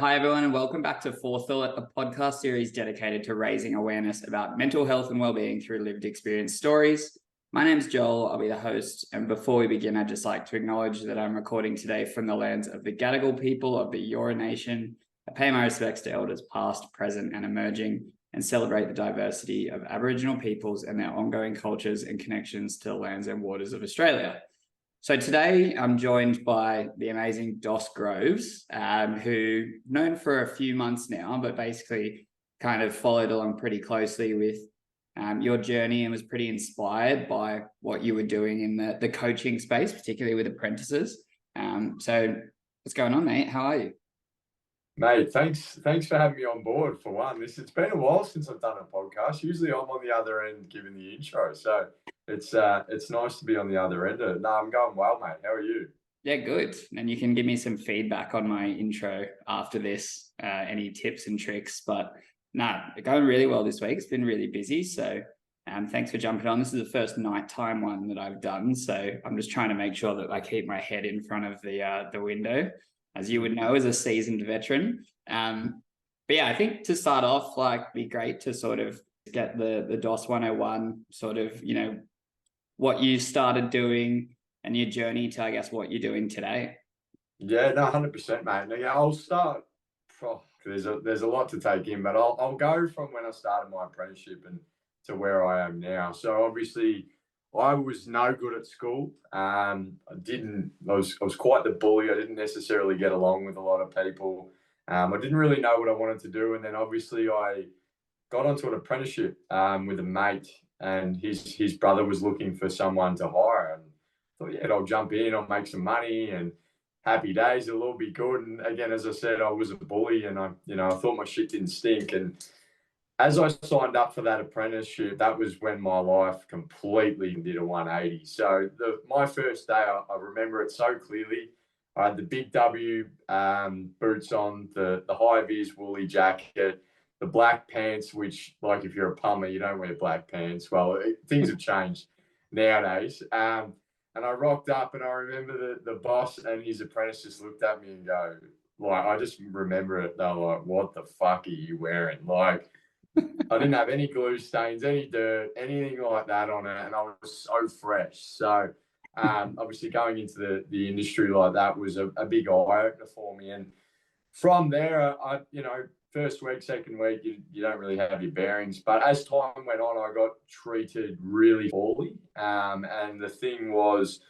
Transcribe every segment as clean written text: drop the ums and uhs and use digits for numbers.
Hi, everyone, and welcome back to Forethought, a podcast series dedicated to raising awareness about mental health and well-being through lived experience stories. My name's Joel. I'll be the host. And before we begin, I'd just like to acknowledge that I'm recording today from the lands of the Gadigal people of the Eora Nation. I pay my respects to elders past, present, and emerging, and celebrate the diversity of Aboriginal peoples and their ongoing cultures and connections to the lands and waters of Australia. So today I'm joined by the amazing Dos Groves, who known for a few months now, but basically kind of followed along pretty closely with your journey and was pretty inspired by what you were doing in the coaching space, particularly with apprentices. So what's going on, mate? How are you? Mate, thanks for having me on board for one. It's been a while since I've done a podcast. Usually I'm on the other end giving the intro. So it's nice to be on the other end of it. No, I'm going well, mate. How are you? Yeah, good. And you can give me some feedback on my intro after this, any tips and tricks. But no, going really well this week. It's been really busy. So thanks for jumping on. This is the first nighttime one that I've done. So I'm just trying to make sure that I keep my head in front of the window, as you would know, as a seasoned veteran. But yeah, I think to start off, like, be great to sort of get the DOS 101, sort of, what you started doing and your journey to, I guess, what you're doing today. Yeah, no, 100%, mate. Now, yeah, I'll start. There's a lot to take in, but I'll go from when I started my apprenticeship and to where I am now. So obviously, I was no good at school. I was quite the bully. I didn't necessarily get along with a lot of people. I didn't really know what I wanted to do, and then obviously I got onto an apprenticeship with a mate, and his brother was looking for someone to hire, and I thought, yeah, I'll jump in, I'll make some money, and happy days, it'll all be good. And again, as I said, I was a bully, and I thought my shit didn't stink. And as I signed up for that apprenticeship, that was when my life completely did a 180. So my first day, I remember it so clearly. I had the big W boots on, the high-vis woolly jacket, the black pants, which, like, if you're a plumber, you don't wear black pants. Well, things have changed nowadays. And I rocked up, and I remember the boss and his apprentice just looked at me and go, like, I just remember it. They were like, what the fuck are you wearing? Like, I didn't have any glue stains, any dirt, anything like that on it, and I was so fresh. So obviously going into the industry like that was a big eye-opener for me. And from there, first week, second week, you don't really have your bearings. But as time went on, I got treated really poorly. And the thing was,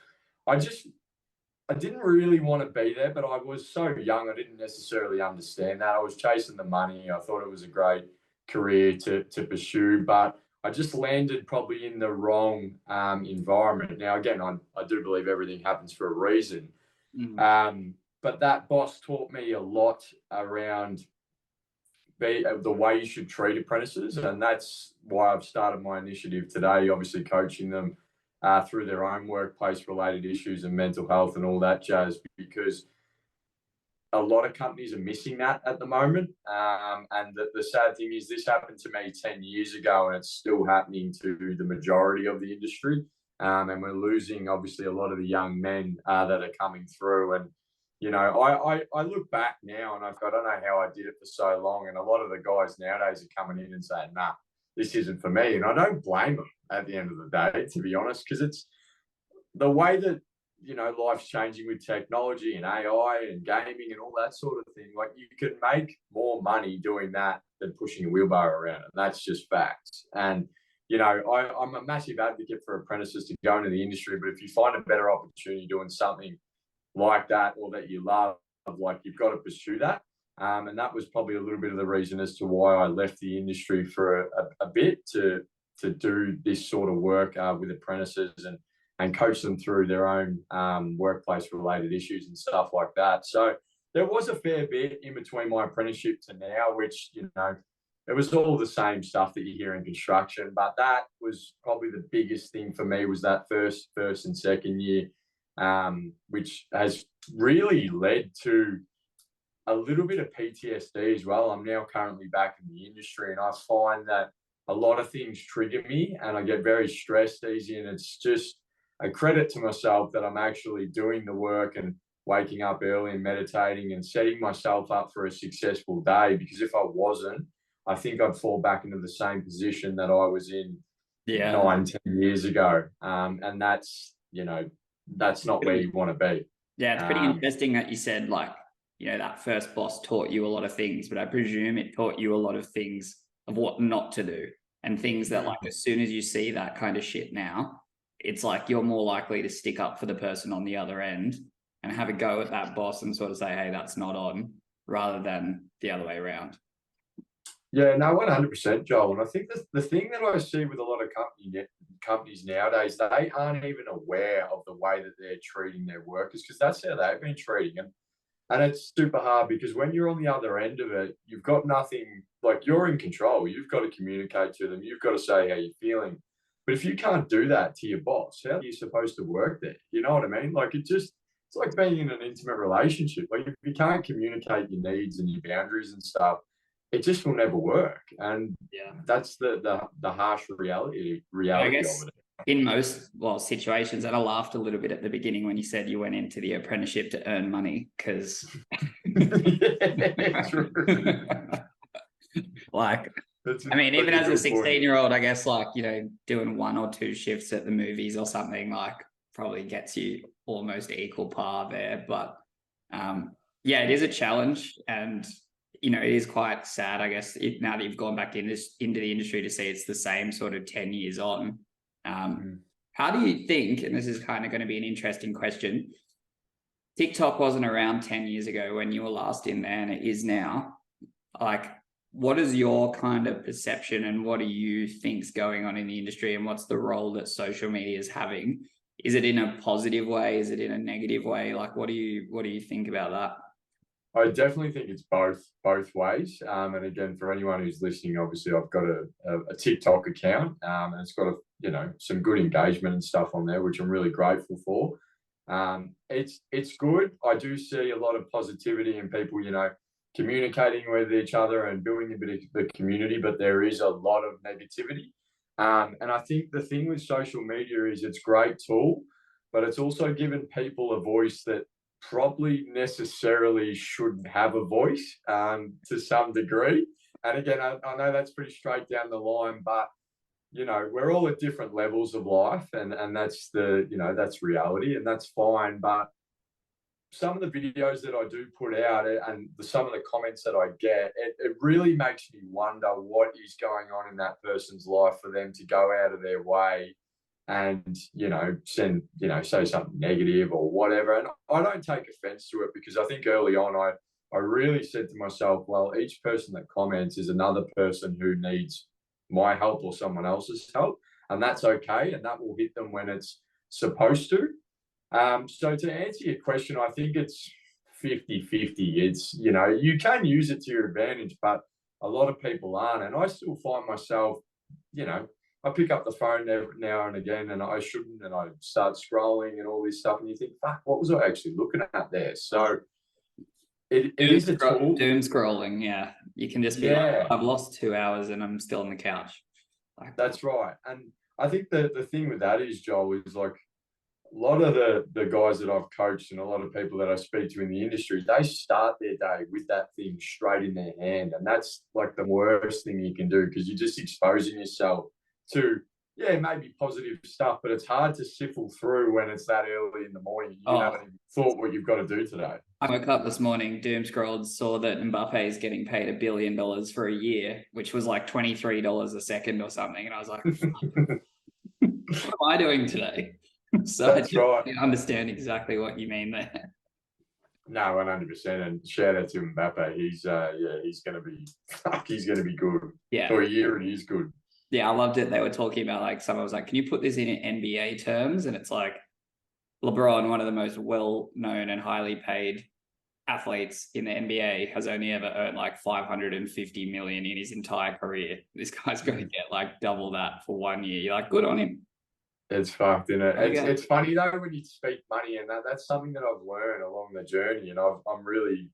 I didn't really want to be there, but I was so young, I didn't necessarily understand that. I was chasing the money. I thought it was a great career to pursue, but I just landed probably in the wrong environment. Now, again, I do believe everything happens for a reason. Mm-hmm. But that boss taught me a lot around the way you should treat apprentices, and that's why I've started my initiative today, obviously coaching them through their own workplace-related issues and mental health and all that jazz, because a lot of companies are missing that at the moment. And the sad thing is, this happened to me 10 years ago, and it's still happening to the majority of the industry. And we're losing, obviously, a lot of the young men that are coming through. And, I look back now and I don't know how I did it for so long. And a lot of the guys nowadays are coming in and saying, nah, this isn't for me. And I don't blame them at the end of the day, to be honest, because it's the way that, life's changing with technology and AI and gaming and all that sort of thing. Like, you can make more money doing that than pushing a wheelbarrow around. And that's just facts. And, I'm a massive advocate for apprentices to go into the industry, but if you find a better opportunity doing something like that or that you love, like, you've got to pursue that. And that was probably a little bit of the reason as to why I left the industry for a bit to do this sort of work with apprentices and coach them through their own workplace-related issues and stuff like that. So there was a fair bit in between my apprenticeship to now, which, it was all the same stuff that you hear in construction. But that was probably the biggest thing for me, was that first and second year, which has really led to a little bit of PTSD as well. I'm now currently back in the industry, and I find that a lot of things trigger me and I get very stressed easy. And it's just a credit to myself that I'm actually doing the work and waking up early and meditating and setting myself up for a successful day. Because if I wasn't, I think I'd fall back into the same position that I was in 9-10 years ago. And that's, that's not where you want to be. Yeah, it's pretty interesting that you said, like, that first boss taught you a lot of things, but I presume it taught you a lot of things of what not to do, and things that, like, as soon as you see that kind of shit now, it's like you're more likely to stick up for the person on the other end and have a go at that boss and sort of say, hey, that's not on, rather than the other way around. Yeah, no, 100%, Joel. And I think the thing that I see with a lot of companies nowadays, they aren't even aware of the way that they're treating their workers, because that's how they've been treating them. And it's super hard, because when you're on the other end of it, you've got nothing, like, you're in control. You've got to communicate to them. You've got to say how you're feeling. But if you can't do that to your boss, how are you supposed to work there? You know what I mean? Like, it's like being in an intimate relationship. Like, if you can't communicate your needs and your boundaries and stuff, it just will never work. And that's the harsh reality I guess of it. In most situations, and I laughed a little bit at the beginning when you said you went into the apprenticeship to earn money, because like, I mean, even as a 16-year-old, I guess, like, doing 1 or 2 shifts at the movies or something, like, probably gets you almost equal par there. But it is a challenge, and it is quite sad, I guess, now that you've gone back into the industry, to see it's the same sort of 10 years on. How do you think, and this is kind of going to be an interesting question, TikTok wasn't around 10 years ago when you were last in there, and it is now. Like, what is your kind of perception, and what do you think's going on in the industry, and what's the role that social media is having? Is it in a positive way? Is it in a negative way? Like, what do you think about that? I definitely think it's both ways. And again, for anyone who's listening, obviously I've got a TikTok account, and it's got some good engagement and stuff on there, which I'm really grateful for. It's good. I do see a lot of positivity in people, communicating with each other and building a bit of the community, but there is a lot of negativity. And I think the thing with social media is it's a great tool, but it's also given people a voice that probably necessarily shouldn't have a voice, to some degree. And again, I know that's pretty straight down the line, but we're all at different levels of life, and that's that's reality, and that's fine. But some of the videos that I do put out, and some of the comments that I get, it really makes me wonder what is going on in that person's life for them to go out of their way and send say something negative or whatever. And I don't take offense to it, because I think early on I really said to myself, well, each person that comments is another person who needs my help or someone else's help, and that's okay, and that will hit them when it's supposed to. So to answer your question, I think it's 50-50. It's, you can use it to your advantage, but a lot of people aren't. And I still find myself, I pick up the phone now and again, and I shouldn't, and I start scrolling and all this stuff, and you think, fuck, what was I actually looking at there? So it is a tool. Doom scrolling, yeah. You can just be like, I've lost 2 hours and I'm still on the couch. That's right. And I think the thing with that is, Joel, is like, a lot of the guys that I've coached and a lot of people that I speak to in the industry, they start their day with that thing straight in their hand. And that's like the worst thing you can do, because you're just exposing yourself to, maybe positive stuff, but it's hard to sift through when it's that early in the morning. You haven't even thought what you've got to do today. I woke up this morning, doom scrolled, saw that Mbappe is getting paid $1 billion for a year, which was like $23 a second or something. And I was like, what am I doing today? So that's right. I understand exactly what you mean there. No, 100%. And shout out to Mbappe. He's going to be good. Yeah. For a year, and he's good. Yeah, I loved it. They were talking about, like, someone was like, can you put this in NBA terms? And it's like, LeBron, one of the most well-known and highly paid athletes in the NBA, has only ever earned like $550 million in his entire career. This guy's going to get like double that for 1 year. You're like, good on him. It's fucked, isn't it? It's funny though when you speak money, and that's something that I've learned along the journey, and I'm really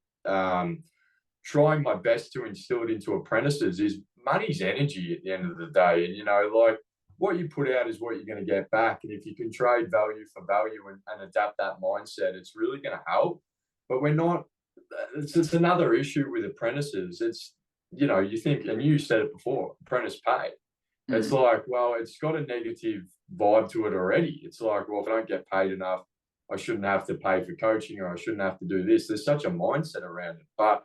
trying my best to instill it into apprentices. Is money's energy at the end of the day, and like, what you put out is what you're going to get back. And if you can trade value for value and adapt that mindset, it's really going to help. But we're not, it's another issue with apprentices. It's, you know, you think, and you said it before, apprentice pay. It's like, well, it's got a negative vibe to it already. It's like, well, if I don't get paid enough, I shouldn't have to pay for coaching, or I shouldn't have to do this. There's such a mindset around it. But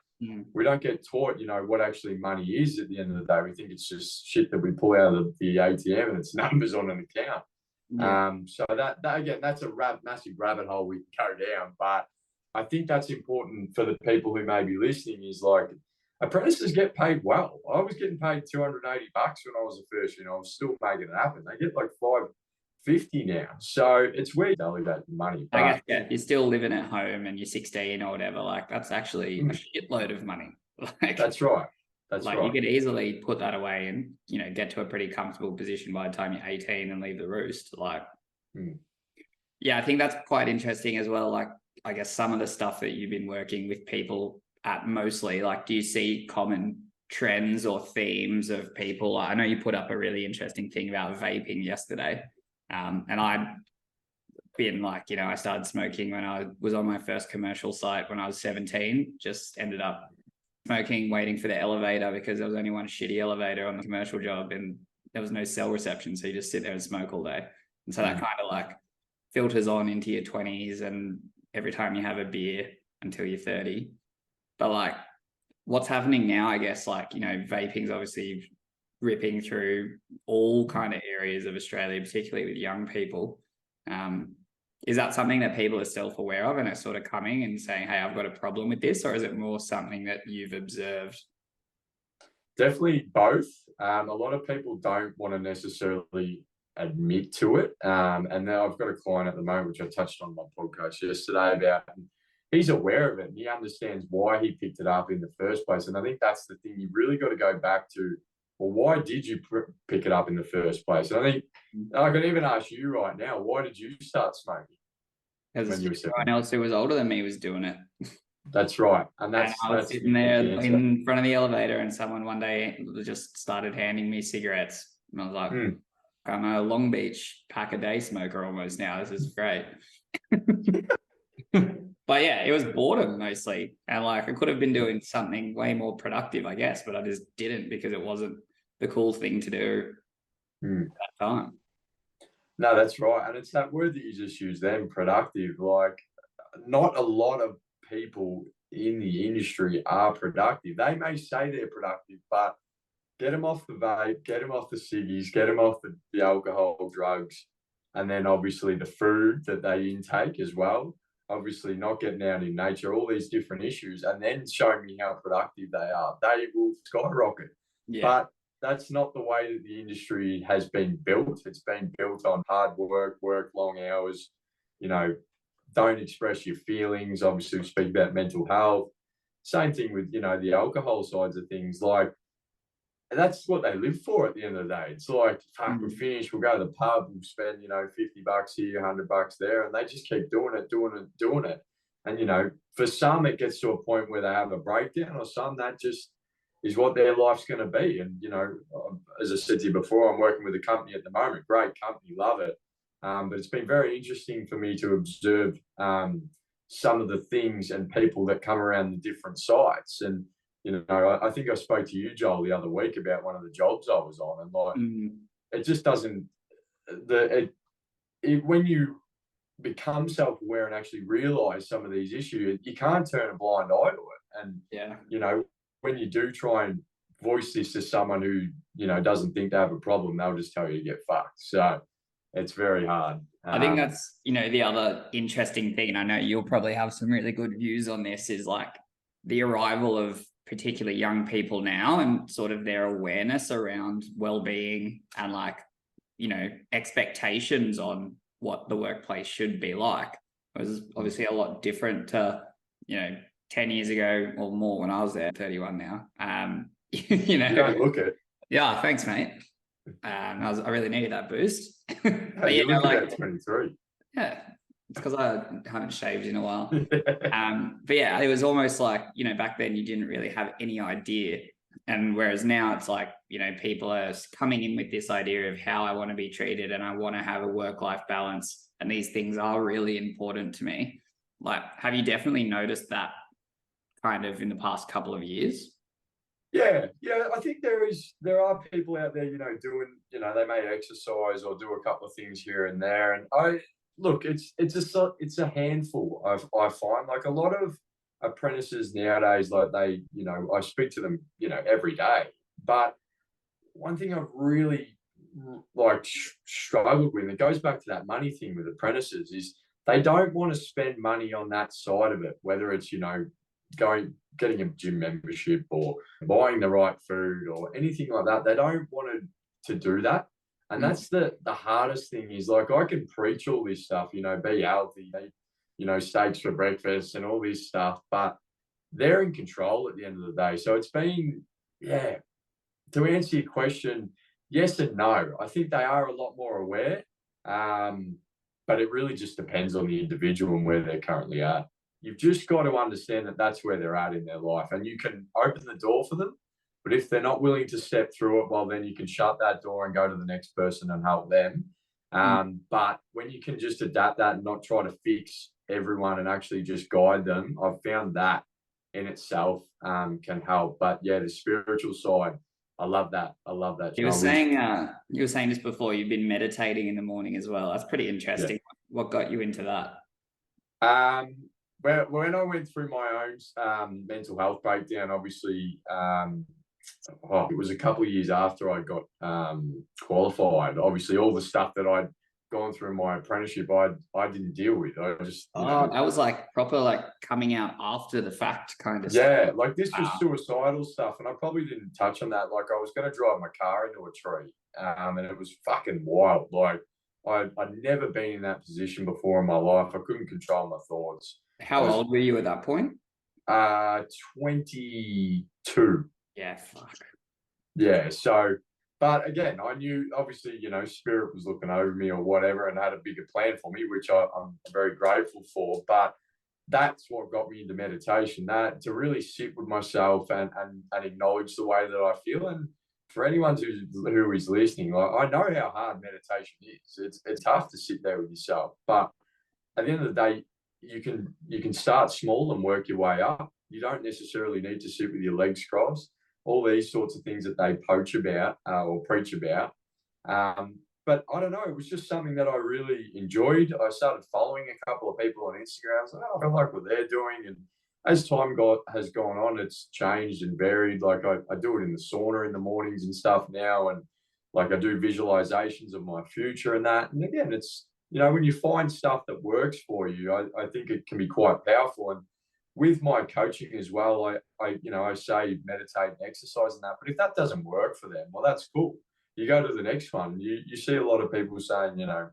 we don't get taught, you know, what actually money is at the end of the day. We think it's just shit that we pull out of the ATM and it's numbers on an account. So that again, that's a massive rabbit hole we can go down. But I think that's important for the people who may be listening, is like, apprentices get paid well. I was getting paid $280 when I was a first year, and I was still making it happen. They get like $550 now. So it's weird to validate the money. But I guess you're still living at home and you're 16 or whatever. Like, that's actually a shitload of money. Like, that's right. That's like, right. you could easily put that away and, you know, get to a pretty comfortable position by the time you're 18 and leave the roost. Like, yeah, I think that's quite interesting as well. Like, I guess some of the stuff that you've been working with people at mostly, like, do you see common trends or themes of people? I know you put up a really interesting thing about vaping yesterday. And I'd been like, you know, I started smoking when I was on my first commercial site when I was 17, just ended up smoking, waiting for the elevator because there was only one shitty elevator on the commercial job and there was no cell reception. So you just sit there and smoke all day. And so that kind of like filters on into your 20s and every time you have a beer until you're 30. But like, what's happening now, I guess, like, you know, vaping's obviously ripping through all kind of areas of Australia, particularly with young people. Is that something that people are self-aware of and are sort of coming and saying, hey, I've got a problem with this? Or is it more something that you've observed? Definitely both. A lot of people don't want to necessarily admit to it. And now I've got a client at the moment, which I touched on my podcast yesterday about, he's aware of it and he understands why he picked it up in the first place. And I think that's the thing. You've really got to go back to, well, why did you pick it up in the first place? And I think I can even ask you right now, why did you start smoking? Because everyone else who was older than me was doing it. That's right. And I was sitting there in front of the elevator and someone one day just started handing me cigarettes. And I was like, I'm a Long Beach pack a day smoker almost now. This is great. But yeah, it was boredom mostly. And like, I could have been doing something way more productive, I guess, but I just didn't because it wasn't the cool thing to do at that time. No, that's right. And it's that word that you just used then, productive. Like, not a lot of people in the industry are productive. They may say they're productive, but get them off the vape, get them off the ciggies, get them off the alcohol, drugs, and then obviously the food that they intake as well. Obviously not getting out in nature, all these different issues, and then showing me how productive they are. They will skyrocket. Yeah. But that's not the way that the industry has been built. It's been built on hard work long hours, you know, don't express your feelings. Obviously, we speak about mental health. Same thing with, you know, the alcohol sides of things. Like, and that's what they live for at the end of the day. It's like, fuck, we're finished. We'll go to the pub. We'll spend, you know, $50 here, $100 there. And they just keep doing it. And, you know, for some, it gets to a point where they have a breakdown, or some that just is what their life's going to be. And, you know, as I said to you before, I'm working with a company at the moment. Great company, love it. But it's been very interesting for me to observe some of the things and people that come around the different sites. And, you know, I think I spoke to you, Joel, the other week about one of the jobs I was on. And like, it just doesn't, when you become self-aware and actually realize some of these issues, you can't turn a blind eye to it. And, you know, when you do try and voice this to someone who, you know, doesn't think they have a problem, they'll just tell you to get fucked. So it's very hard. I think that's, you know, the other interesting thing, and I know you'll probably have some really good views on this, is like the arrival of particularly young people now and sort of their awareness around well-being and like, you know, expectations on what the workplace should be like. It was obviously a lot different to, you know, 10 years ago or more when I was there, 31 now. You know, you don't look it. Yeah, thanks, mate. I really needed that boost. But you look like 23. Yeah, it's because I haven't shaved in a while. But yeah, it was almost like, you know, back then you didn't really have any idea And whereas now it's like, you know, people are coming in with this idea of how I want to be treated and I want to have a work-life balance. And these things are really important to me. Like, have you definitely noticed that kind of in the past couple of years? Yeah, I think there are people out there, you know, doing, you know, they may exercise or do a couple of things here and there. And I look, it's a handful. I find like a lot of apprentices nowadays, like they, you know, I speak to them, you know, every day. But one thing I've really like struggled with, and it goes back to that money thing with apprentices, is they don't want to spend money on that side of it, whether it's, you know, getting a gym membership or buying the right food or anything like that. They don't want to do that. And that's the hardest thing is like I can preach all this stuff, you know, be healthy, eat, you know, steaks for breakfast and all this stuff, but they're in control at the end of the day. So it's been, yeah, to answer your question, yes and no. I think they are a lot more aware, but it really just depends on the individual and where they're currently at. You've just got to understand that that's where they're at in their life, and you can open the door for them. But if they're not willing to step through it, well, then you can shut that door and go to the next person and help them. But when you can just adapt that and not try to fix everyone and actually just guide them, I've found that in itself can help. But yeah, the spiritual side, I love that. I love that. You were saying this before, you've been meditating in the morning as well. That's pretty interesting. Yeah. What got you into that? When I went through my own mental health breakdown, obviously, it was a couple of years after I got qualified. Obviously, all the stuff that I'd gone through my apprenticeship, I didn't deal with. I just, that was like proper, like coming out after the fact kind of stuff. Yeah, like this was suicidal stuff, and I probably didn't touch on that. Like I was going to drive my car into a tree, and it was fucking wild. Like I'd never been in that position before in my life. I couldn't control my thoughts. How old were you at that point? 22. Yeah, fuck. Yeah, so, but again, I knew, obviously, you know, spirit was looking over me or whatever and had a bigger plan for me, which I'm very grateful for. But that's what got me into meditation, that to really sit with myself and acknowledge the way that I feel. And for anyone who is listening, like, I know how hard meditation is. It's tough to sit there with yourself, but at the end of the day, you can start small and work your way up. You don't necessarily need to sit with your legs crossed. All these sorts of things that they poach about or preach about. But I don't know, it was just something that I really enjoyed. I started following a couple of people on Instagram. I was like, I like what they're doing. And as time has gone on, it's changed and varied. Like I do it in the sauna in the mornings and stuff now. And like I do visualizations of my future and that. And again, it's, you know, when you find stuff that works for you, I think it can be quite powerful. And with my coaching as well, I say meditate and exercise and that, but if that doesn't work for them, well, that's cool. You go to the next one. You see a lot of people saying, you know,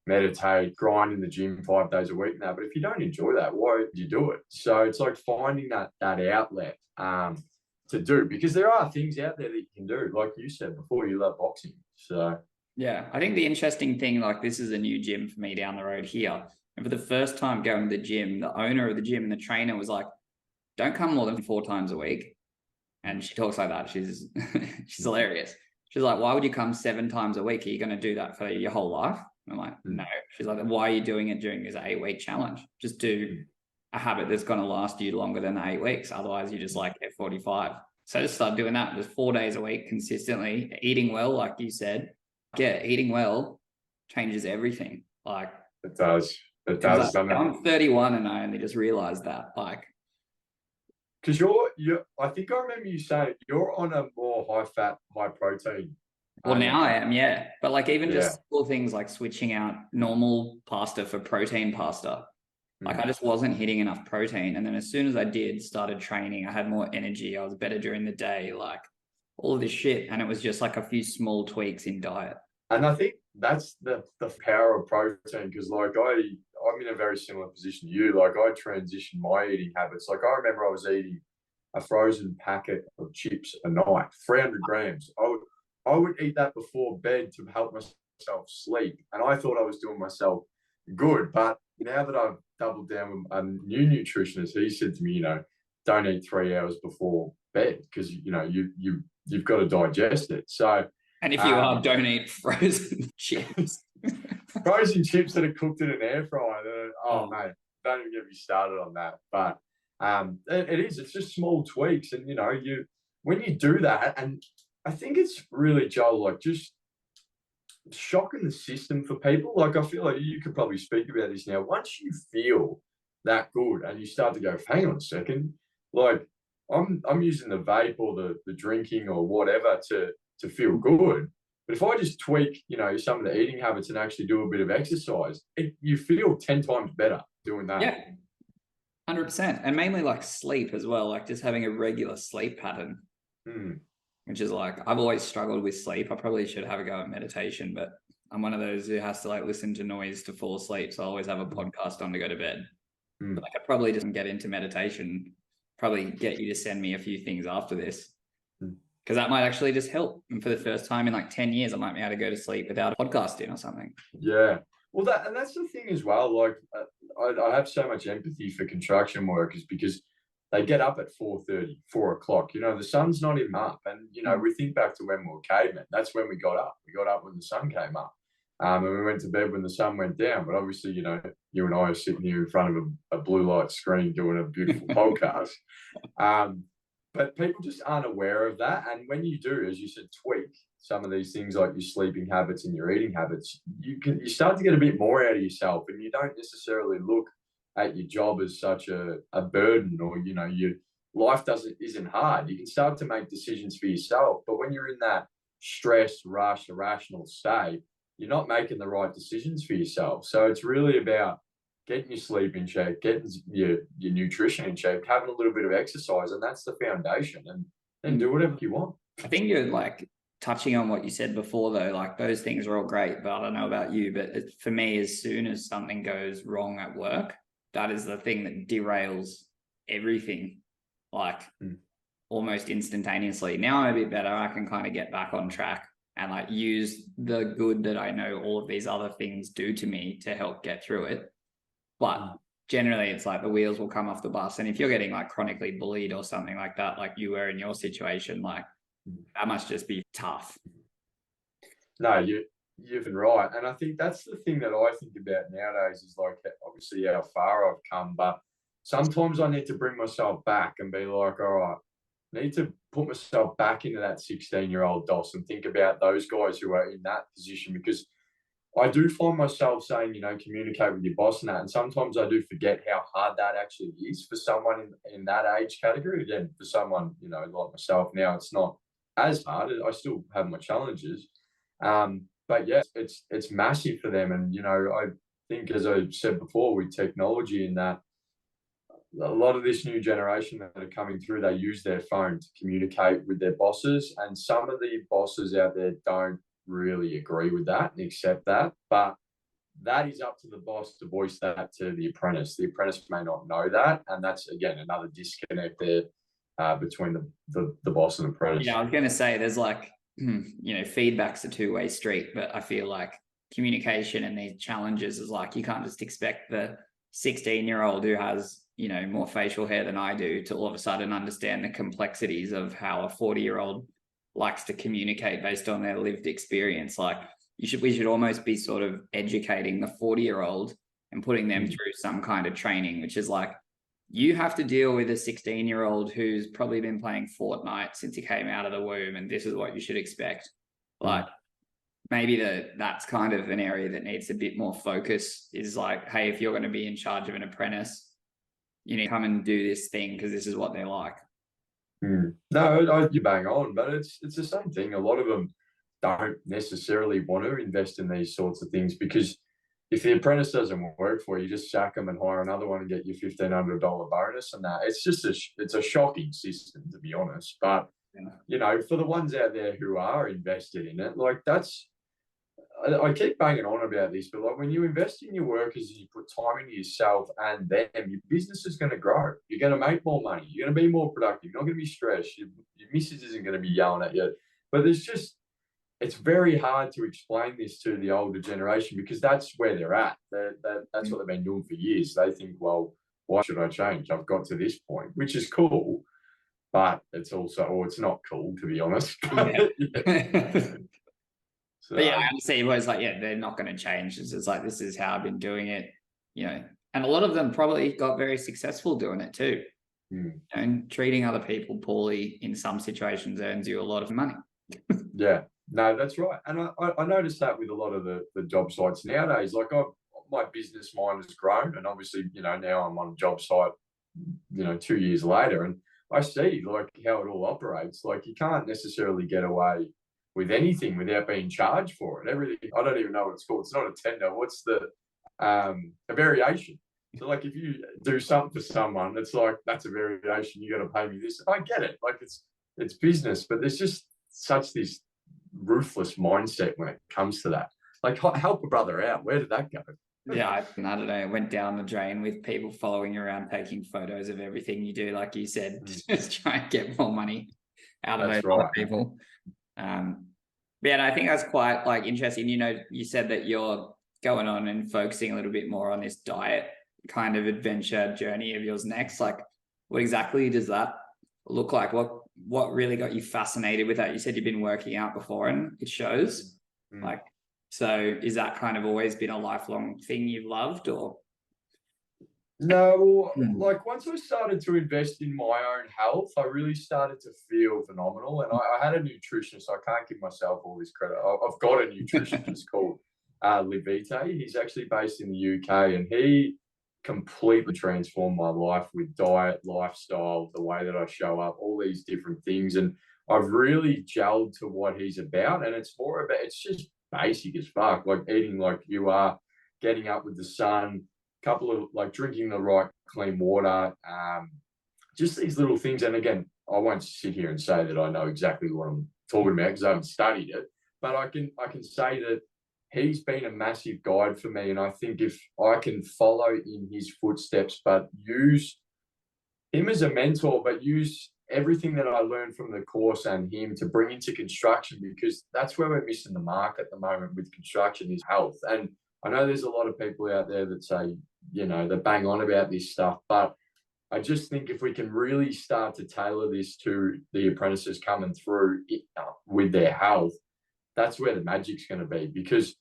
meditate, grind in the gym 5 days a week now, but if you don't enjoy that, why do you do it? So it's like finding that outlet to do, because there are things out there that you can do. Like you said before, you love boxing. So yeah, I think the interesting thing, like this is a new gym for me down the road here. And for the first time going to the gym, the owner of the gym and the trainer was like, don't come more than 4 times a week. And she talks like that. She's hilarious. She's like, why would you come 7 times a week? Are you going to do that for your whole life? And I'm like, no. She's like, why are you doing it during this 8-week challenge? Just do a habit that's going to last you longer than the 8 weeks. Otherwise, you just like get 45. So just start doing that just 4 days a week consistently, eating well, like you said. Yeah, eating well changes everything. Like it does. It does. Like, I'm 31 and I only just realized that. Like, because I think I remember you saying you're on a more high fat, high protein. Well, now I am, yeah. But like even just simple things like switching out normal pasta for protein pasta. Like I just wasn't hitting enough protein. And then as soon as I started training, I had more energy. I was better during the day, like all of this shit. And it was just like a few small tweaks in diet. And I think that's the power of protein, because like I'm in a very similar position to you. Like I transitioned my eating habits. Like I remember I was eating a frozen packet of chips a night, 300 grams. I would eat that before bed to help myself sleep. And I thought I was doing myself good. But now that I've doubled down with a new nutritionist, he said to me, you know, don't eat 3 hours before bed because you've got to digest it. So, and if you don't eat frozen chips. Frozen chips that are cooked in an air fryer. Mate, don't even get me started on that. But it's just small tweaks. And, when you do that, and I think it's really, Joel, like just shocking the system for people. Like, I feel like you could probably speak about this now. Once you feel that good and you start to go, hang on a second, like I'm using the vape or the drinking or whatever to feel good. But if I just tweak, some of the eating habits and actually do a bit of exercise, you feel 10 times better doing that. Yeah, 100%. And mainly like sleep as well, like just having a regular sleep pattern, which is like, I've always struggled with sleep. I probably should have a go at meditation, but I'm one of those who has to like listen to noise to fall asleep. So I always have a podcast on to go to bed. But like, I probably just get into meditation, probably get you to send me a few things after this. Because that might actually just help. And for the first time in like 10 years, I might be able to go to sleep without a podcast in or something. Yeah. Well, that's the thing as well. Like, I have so much empathy for construction workers because they get up at 4:30, 4 o'clock. The sun's not even up. And, we think back to when we were cavemen. That's when we got up. We got up when the sun came up. And we went to bed when the sun went down. But obviously, you and I are sitting here in front of a blue light screen doing a beautiful podcast. But people just aren't aware of that. And when you do, as you said, tweak some of these things like your sleeping habits and your eating habits, you start to get a bit more out of yourself, and you don't necessarily look at your job as such a burden, or your life isn't hard. You can start to make decisions for yourself. But when you're in that stress, rush, irrational state, you're not making the right decisions for yourself. So it's really about getting your sleep in check, getting your nutrition in check, having a little bit of exercise, and that's the foundation. And then do whatever you want. I think you're like touching on what you said before, though. Like, those things are all great, but I don't know about you, but for me, as soon as something goes wrong at work, that is the thing that derails everything, like almost instantaneously. Now I'm a bit better. I can kind of get back on track and like use the good that I know all of these other things do to me to help get through it. But generally, it's like the wheels will come off the bus. And if you're getting like chronically bullied or something like that, like you were in your situation, like that must just be tough. No, you've been right. And I think that's the thing that I think about nowadays is like, obviously how far I've come, but sometimes I need to bring myself back and be like, all right, I need to put myself back into that 16-year-old DOS and think about those guys who are in that position, because I do find myself saying, communicate with your boss and that. And sometimes I do forget how hard that actually is for someone in that age category. Again, for someone, like myself now, it's not as hard. I still have my challenges. But yeah, it's massive for them. And, I think, as I said before, with technology and that, a lot of this new generation that are coming through, they use their phone to communicate with their bosses. And some of the bosses out there don't really agree with that and accept that, but that is up to the boss to voice that to the apprentice. The apprentice may not know that, and that's again another disconnect there between the boss and apprentice. Yeah, I was going to say there's like feedback's a two-way street, but I feel like communication and these challenges is like, you can't just expect the 16-year-old who has more facial hair than I do to all of a sudden understand the complexities of how a 40-year-old likes to communicate based on their lived experience. Like, we should almost be sort of educating the 40-year-old and putting them through some kind of training, which is like, you have to deal with a 16-year-old who's probably been playing Fortnite since he came out of the womb, and this is what you should expect. Like, maybe that's kind of an area that needs a bit more focus, is like, hey, if you're going to be in charge of an apprentice, you need to come and do this thing because this is what they're like. No, you bang on, but it's the same thing. A lot of them don't necessarily want to invest in these sorts of things, because if the apprentice doesn't work for you, just sack them and hire another one and get your $1,500 bonus and that. It's just it's a shocking system, to be honest. But for the ones out there who are invested in it, like I keep banging on about this, but like when you invest in your workers and you put time into yourself and them, your business is going to grow. You're going to make more money. You're going to be more productive. You're not going to be stressed. Your missus isn't going to be yelling at you. But it's very hard to explain this to the older generation, because that's where they're at. That's what they've been doing for years. They think, well, why should I change? I've got to this point, which is cool. but it's also, or it's not cool, to be honest. Yeah. So, But yeah, I understand. It was like, yeah, they're not going to change. It's just like, this is how I've been doing it, and a lot of them probably got very successful doing it too. And treating other people poorly in some situations earns you a lot of money. yeah, no, that's right. And I noticed that with a lot of the job sites nowadays. Like, my business mind has grown, and obviously, now I'm on a job site, 2 years later, and I see like how it all operates. Like, you can't necessarily get away with anything without being charged for it. Everything, I don't even know what it's called. It's not a tender. What's a variation? So, like, if you do something for someone, it's like, that's a variation. You got to pay me this. I get it. Like, it's business, but there's just such this ruthless mindset when it comes to that. Like, help a brother out. Where did that go? Yeah, I don't know. It went down the drain with people following you around, taking photos of everything you do, like you said, just try and get more money out of those other people. Yeah, and I think that's quite like interesting. You said that you're going on and focusing a little bit more on this diet kind of adventure journey of yours next. Like, what exactly does that look like? What really got you fascinated with that? You said you've been working out before, and it shows. Like, so is that kind of always been a lifelong thing you've loved, or? No, like, once I started to invest in my own health, I really started to feel phenomenal. And I had a nutritionist. I can't give myself all this credit. I've got a nutritionist called Livite. He's actually based in the UK, and he completely transformed my life with diet, lifestyle, the way that I show up, all these different things. And I've really gelled to what he's about. And it's more about, it's just basic as fuck, like eating like you are, getting up with the sun, couple of, like, drinking the right clean water, just these little things. And again, I won't sit here and say that I know exactly what I'm talking about because I haven't studied it, but I can say that he's been a massive guide for me. And I think if I can follow in his footsteps, but use him as a mentor, but use everything that I learned from the course and him to bring into construction, because that's where we're missing the mark at the moment with construction, is health. And I know there's a lot of people out there that say, they bang on about this stuff, but I just think if we can really start to tailor this to the apprentices coming through with their health, that's where the magic's going to be. Because,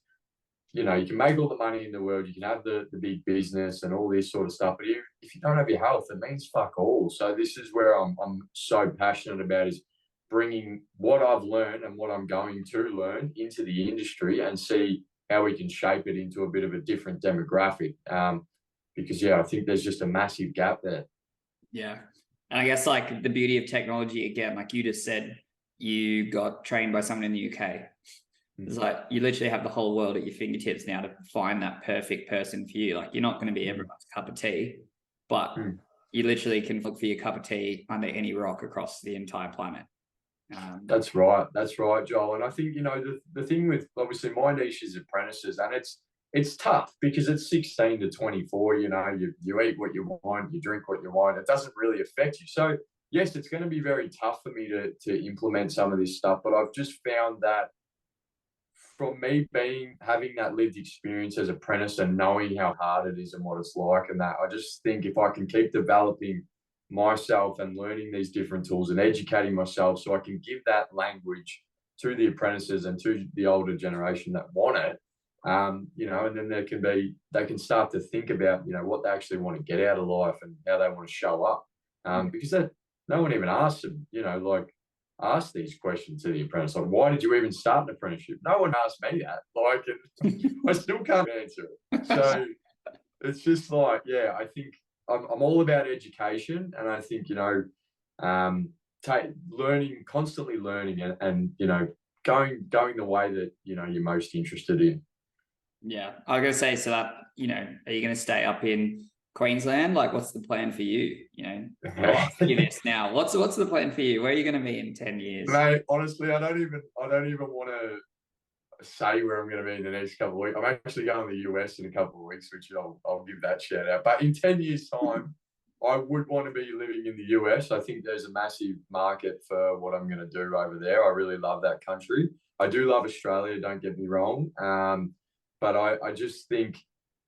you can make all the money in the world, you can have the big business and all this sort of stuff, but if you don't have your health, it means fuck all. So this is where I'm so passionate about, is bringing what I've learned and what I'm going to learn into the industry and see how we can shape it into a bit of a different demographic. Because, I think there's just a massive gap there. Yeah. And I guess, like, the beauty of technology, again, like you just said, you got trained by someone in the UK. It's like, you literally have the whole world at your fingertips now to find that perfect person for you. Like, you're not going to be everyone's cup of tea, but you literally can look for your cup of tea under any rock across the entire planet. That's right, Joel. And I think, the thing with, obviously, my niche is apprentices, and it's tough because it's 16 to 24. You eat what you want, you drink what you want. It doesn't really affect you. So yes, it's going to be very tough for me to implement some of this stuff. But I've just found that from me having that lived experience as apprentice and knowing how hard it is and what it's like, and that, I just think if I can keep developing myself and learning these different tools and educating myself, so I can give that language to the apprentices and to the older generation that want it, and then they can start to think about, what they actually want to get out of life and how they want to show up, because no one even asks them, ask these questions to the apprentice, like, why did you even start an apprenticeship? No one asked me that. Like, I still can't answer it. So it's just like, I think I'm all about education, and I think, constantly learning, and going the way that you're most interested in. Yeah, I was gonna say, so that, are you gonna stay up in Queensland? Like, what's the plan for you? I'll ask you this now. What's the plan for you? Where are you going to be in 10 years? Mate, honestly, I don't even want to say where I'm going to be in the next couple of weeks. I'm actually going to the US in a couple of weeks, which I'll give that shout out. But in 10 years' time, I would want to be living in the US. I think there's a massive market for what I'm going to do over there. I really love that country. I do love Australia, don't get me wrong. But I just think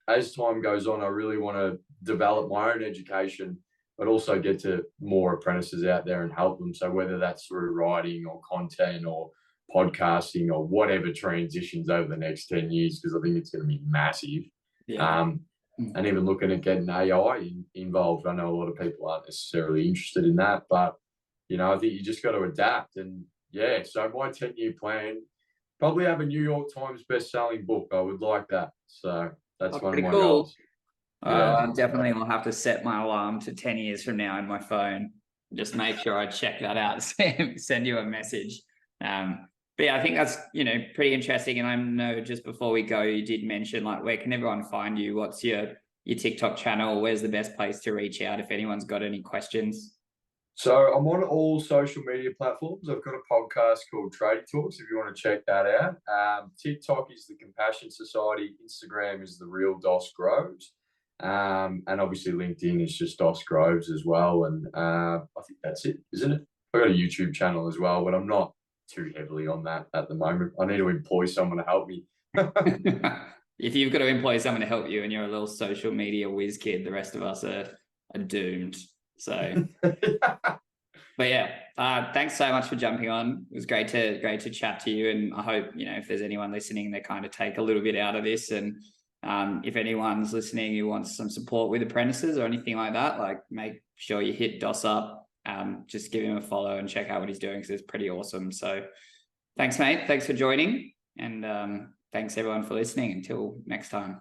as time goes on, I really want to develop my own education, I'd also get to more apprentices out there and help them. So whether that's through writing or content or podcasting or whatever transitions over the next 10 years, because I think it's going to be massive. Yeah. And even looking at getting AI involved. I know a lot of people aren't necessarily interested in that, but I think you just got to adapt. And yeah, so my 10-year plan, probably have a New York Times best-selling book. I would like that. So that's one of my goals. Yeah. Definitely I'll have to set my alarm to 10 years from now in my phone. Just make sure I check that out, send you a message. But yeah, I think that's, pretty interesting. And I know just before we go, you did mention, like, where can everyone find you? What's your TikTok channel? Where's the best place to reach out if anyone's got any questions? So I'm on all social media platforms. I've got a podcast called Tradie Talks if you want to check that out. TikTok is the Compassion Society. Instagram is the Real Dos Groves. And obviously LinkedIn is just Dos Groves as well. And I think that's it, isn't it? I've got a YouTube channel as well, but I'm not too heavily on that at the moment. I need to employ someone to help me. If you've got to employ someone to help you and you're a little social media whiz kid, the rest of us are doomed. So, but yeah, thanks so much for jumping on. It was great to chat to you. And I hope, if there's anyone listening, they kind of take a little bit out of this. And if anyone's listening who wants some support with apprentices or anything like that, like, make sure you hit Dos up. Just give him a follow and check out what he's doing, because it's pretty awesome. So thanks, mate. Thanks for joining. And thanks everyone for listening. Until next time.